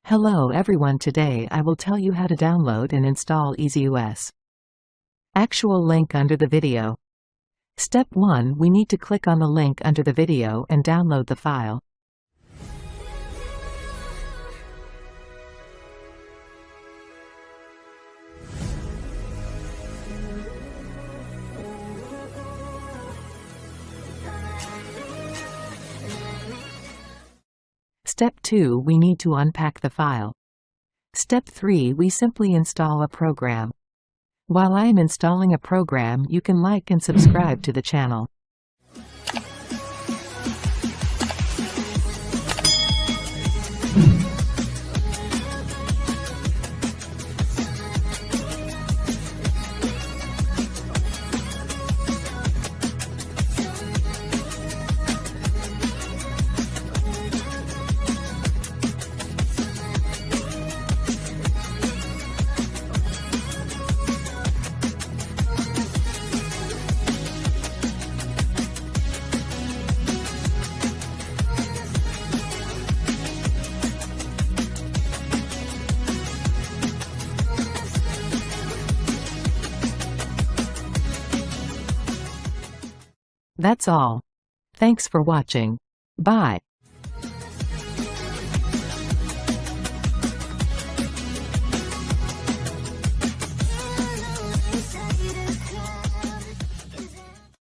Hello everyone, today I will tell you how to download and install EASEUS. Actual link under the video. Step 1, we need to click on the link under the video and download the file. Step 2, we need to unpack the file. Step 3, we simply install a program. While I am installing a program, you can like and subscribe to the channel. That's all. Thanks for watching. Bye.